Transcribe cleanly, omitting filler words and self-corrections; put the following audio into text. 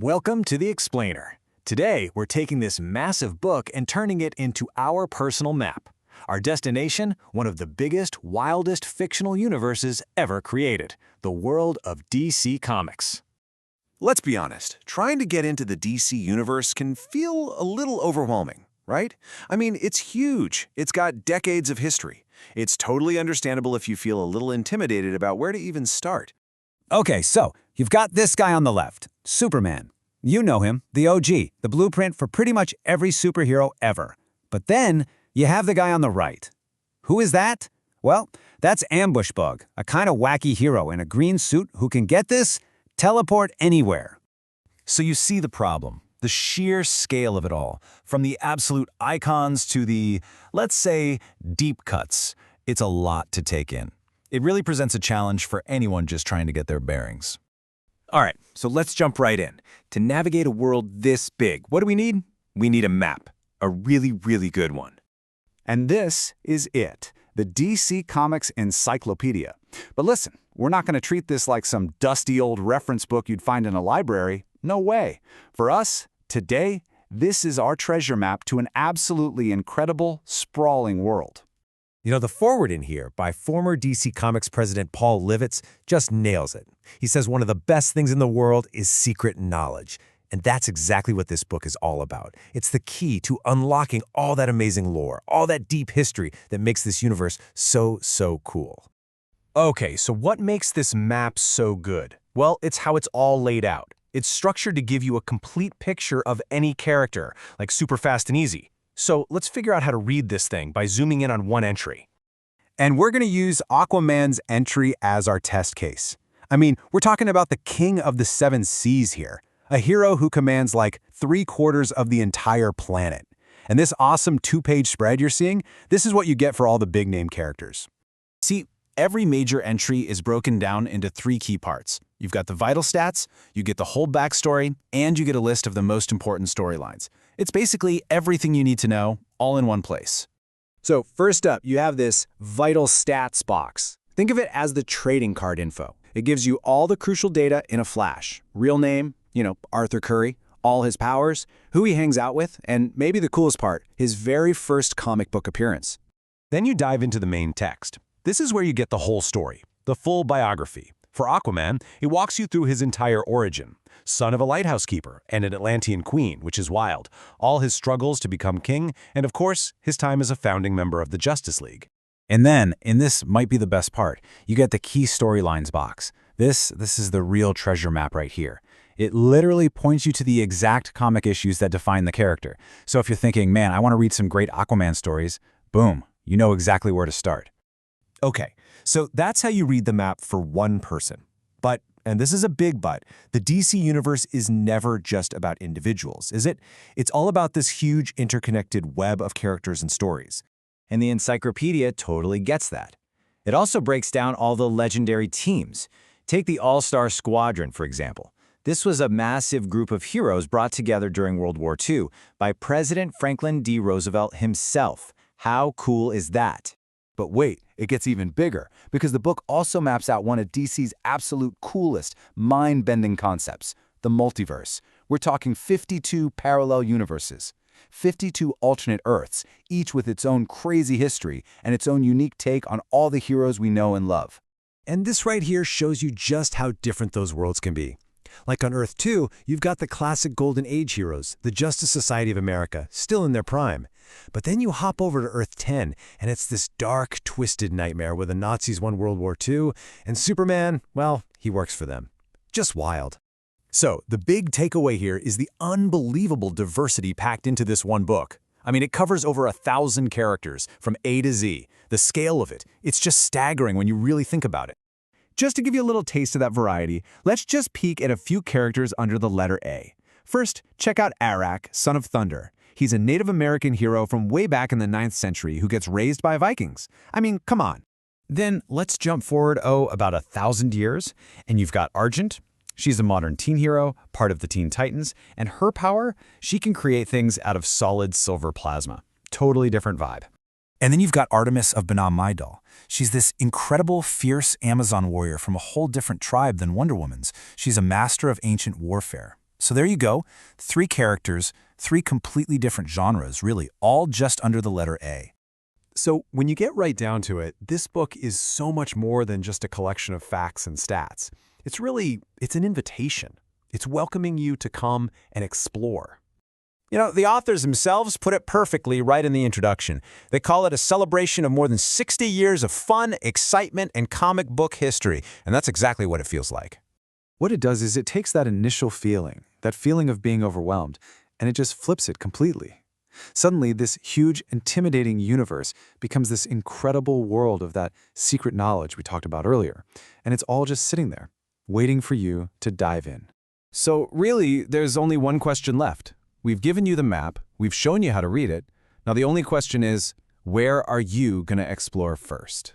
Welcome to The Explainer. Today, we're taking this massive book and turning it into our personal map. Our destination, one of the biggest, wildest fictional universes ever created, the world of DC Comics. Let's be honest, trying to get into the DC universe can feel a little overwhelming, right? I mean, it's huge. It's got decades of history. It's totally understandable if you feel a little intimidated about where to even start. Okay, so you've got this guy on the left, Superman. You know him, the OG, the blueprint for pretty much every superhero ever. But then you have the guy on the right. Who is that? Well, that's Ambush Bug, a kind of wacky hero in a green suit who can get this, teleport anywhere. So you see the problem, the sheer scale of it all, from the absolute icons to the, let's say, deep cuts. It's a lot to take in. It really presents a challenge for anyone just trying to get their bearings. All right, so let's jump right in. To navigate a world this big, what do we need? We need a map, a really, really good one. And this is it, the DC Comics Encyclopedia. But listen, we're not going to treat this like some dusty old reference book you'd find in a library. No way. For us, today, this is our treasure map to an absolutely incredible, sprawling world. You know, the foreword in here by former DC Comics president Paul Levitz just nails it. He says one of the best things in the world is secret knowledge. And that's exactly what this book is all about. It's the key to unlocking all that amazing lore, all that deep history that makes this universe so cool. Okay, so what makes this map so good? Well, it's how it's all laid out. It's structured to give you a complete picture of any character, like super fast and easy. So let's figure out how to read this thing by zooming in on one entry. And we're going to use Aquaman's entry as our test case. I mean, we're talking about the king of the seven seas here, a hero who commands like 3/4 of the entire planet. And this awesome two-page spread you're seeing, this is what you get for all the big-name characters. See, every major entry is broken down into 3 key parts. You've got the vital stats, you get the whole backstory, and you get a list of the most important storylines. It's basically everything you need to know, all in one place. So first up, you have this vital stats box. Think of it as the trading card info. It gives you all the crucial data in a flash. Real name, Arthur Curry, all his powers, who he hangs out with, and maybe the coolest part, his very first comic book appearance. Then you dive into the main text. This is where you get the whole story, the full biography. For Aquaman, it walks you through his entire origin. Son of a lighthouse keeper and an Atlantean queen, which is wild, all his struggles to become king, and of course, his time as a founding member of the Justice League. And then, and this might be the best part, you get the key storylines box. This is the real treasure map right here. It literally points you to the exact comic issues that define the character. So if you're thinking, man, I want to read some great Aquaman stories, boom, you know exactly where to start. Okay, so that's how you read the map for one person. But, and this is a big but, the DC universe is never just about individuals, is it? It's all about this huge interconnected web of characters and stories. And the Encyclopedia totally gets that. It also breaks down all the legendary teams. Take the All-Star Squadron, for example. This was a massive group of heroes brought together during World War II by President Franklin D. Roosevelt himself. How cool is that? But wait, it gets even bigger, because the book also maps out one of DC's absolute coolest, mind-bending concepts, the multiverse. We're talking 52 parallel universes, 52 alternate Earths, each with its own crazy history and its own unique take on all the heroes we know and love. And this right here shows you just how different those worlds can be. Like on Earth 2, you've got the classic Golden Age heroes, the Justice Society of America, still in their prime. But then you hop over to Earth 10, and it's this dark, twisted nightmare where the Nazis won World War II, and Superman, well, he works for them. Just wild. So, the big takeaway here is the unbelievable diversity packed into this one book. I mean, it covers over 1,000 characters, from A to Z. The scale of it, it's just staggering when you really think about it. Just to give you a little taste of that variety, let's just peek at a few characters under the letter A. First, check out Arak, Son of Thunder. He's a Native American hero from way back in the 9th century who gets raised by Vikings. I mean, come on. Then let's jump forward, about 1,000 years, and you've got Argent. She's a modern teen hero, part of the Teen Titans, and her power, she can create things out of solid silver plasma. Totally different vibe. And then you've got Artemis of Bana Maidal. She's this incredible, fierce Amazon warrior from a whole different tribe than Wonder Woman's. She's a master of ancient warfare. So there you go, 3 characters, 3 completely different genres, really, all just under the letter A. So when you get right down to it, this book is so much more than just a collection of facts and stats. It's an invitation. It's welcoming you to come and explore. You know, the authors themselves put it perfectly right in the introduction. They call it a celebration of more than 60 years of fun, excitement, and comic book history, and that's exactly what it feels like. What it does is it takes that initial feeling, that feeling of being overwhelmed, and it just flips it completely. Suddenly, this huge, intimidating universe becomes this incredible world of that secret knowledge we talked about earlier, and it's all just sitting there, waiting for you to dive in. So really, there's only one question left. We've given you the map, we've shown you how to read it. Now the only question is, where are you going to explore first?